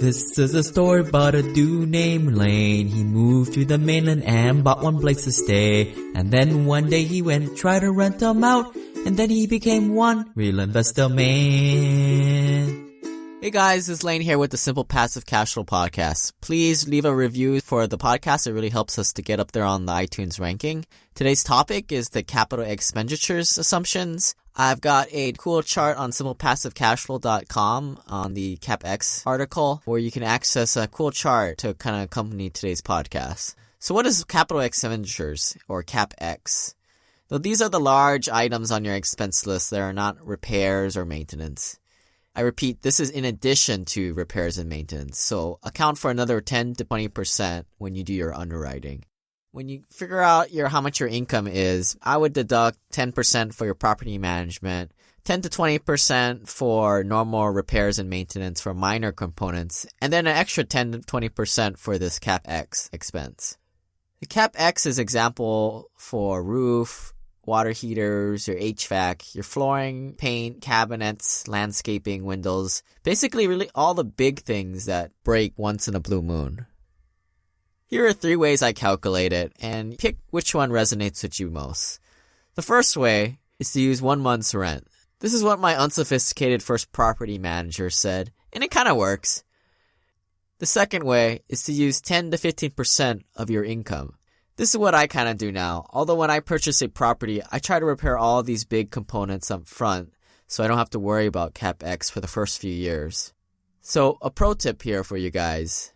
This is a story about a dude named Lane. He moved to the mainland and bought one place to stay. And then one day he went, tried to rent them out. And then he became one real investor man. Hey guys, it's Lane here with the Simple Passive Cash Flow Podcast. Please leave a review for the podcast. It really helps us to get up there on the iTunes ranking. Today's topic is the capital expenditures assumptions. I've got a cool chart on simplepassivecashflow.com on the CapEx article where you can access a cool chart to kind of accompany today's podcast. So what is capital expenditures or CapEx? So these are the large items on your expense list that are not repairs or maintenance. I repeat, this is in addition to repairs and maintenance, so account for another 10 to 20% when you do your underwriting. When you figure out how much your income is, I would deduct 10% for your property management, 10 to 20% for normal repairs and maintenance for minor components, and then an extra 10 to 20% for this CapEx expense. The CapEx is example for roof, water heaters, your HVAC, your flooring, paint, cabinets, landscaping, windows. Basically, really all the big things that break once in a blue moon. Here are 3 ways I calculate it, and pick which one resonates with you most. The first way is to use 1 month's rent. This is what my unsophisticated first property manager said, and it kind of works. The second way is to use 10 to 15% of your income. This is what I kind of do now. Although when I purchase a property, I try to repair all these big components up front so I don't have to worry about CapEx for the first few years. So a pro tip here for you guys.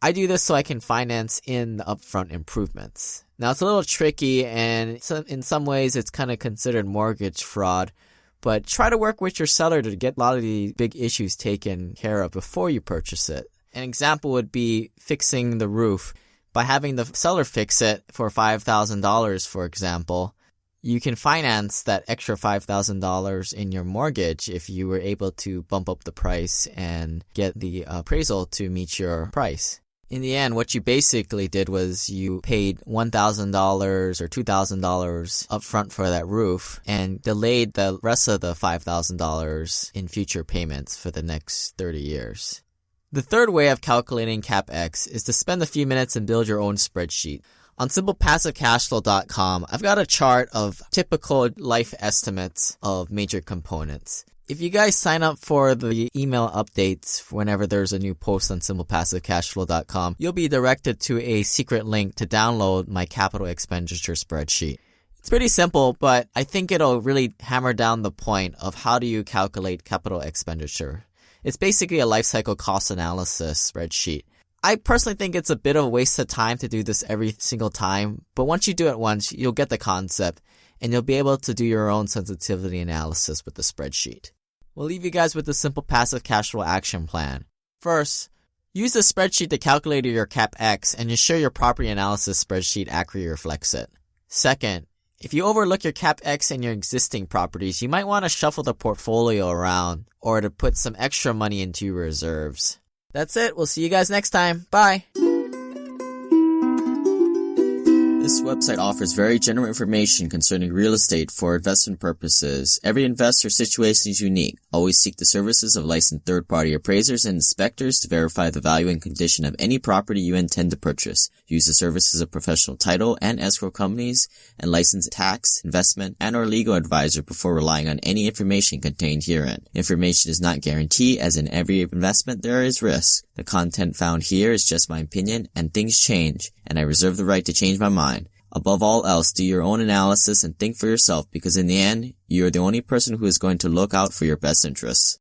I do this so I can finance in the upfront improvements. Now it's a little tricky and in some ways it's kind of considered mortgage fraud, but try to work with your seller to get a lot of the big issues taken care of before you purchase it. An example would be fixing the roof. By having the seller fix it for $5,000, for example, you can finance that extra $5,000 in your mortgage if you were able to bump up the price and get the appraisal to meet your price. In the end, what you basically did was you paid $1,000 or $2,000 upfront for that roof and delayed the rest of the $5,000 in future payments for the next 30 years. The third way of calculating CapEx is to spend a few minutes and build your own spreadsheet. On simplepassivecashflow.com, I've got a chart of typical life estimates of major components. If you guys sign up for the email updates whenever there's a new post on simplepassivecashflow.com, you'll be directed to a secret link to download my capital expenditure spreadsheet. It's pretty simple, but I think it'll really hammer down the point of how do you calculate capital expenditure. It's basically a life cycle cost analysis spreadsheet. I personally think it's a bit of a waste of time to do this every single time, but once you do it once, you'll get the concept, and you'll be able to do your own sensitivity analysis with the spreadsheet. We'll leave you guys with the simple passive cash flow action plan. First, use the spreadsheet to calculate your CapEx and ensure your property analysis spreadsheet accurately reflects it. Second, if you overlook your CapEx in your existing properties, you might want to shuffle the portfolio around or to put some extra money into your reserves. That's it. We'll see you guys next time. Bye. This website offers very general information concerning real estate for investment purposes. Every investor's situation is unique. Always seek the services of licensed third-party appraisers and inspectors to verify the value and condition of any property you intend to purchase. Use the services of professional title and escrow companies and licensed tax, investment, and or legal advisor before relying on any information contained herein. Information is not guaranteed, as in every investment there is risk. The content found here is just my opinion, and things change, and I reserve the right to change my mind. Above all else, do your own analysis and think for yourself, because in the end, you are the only person who is going to look out for your best interests.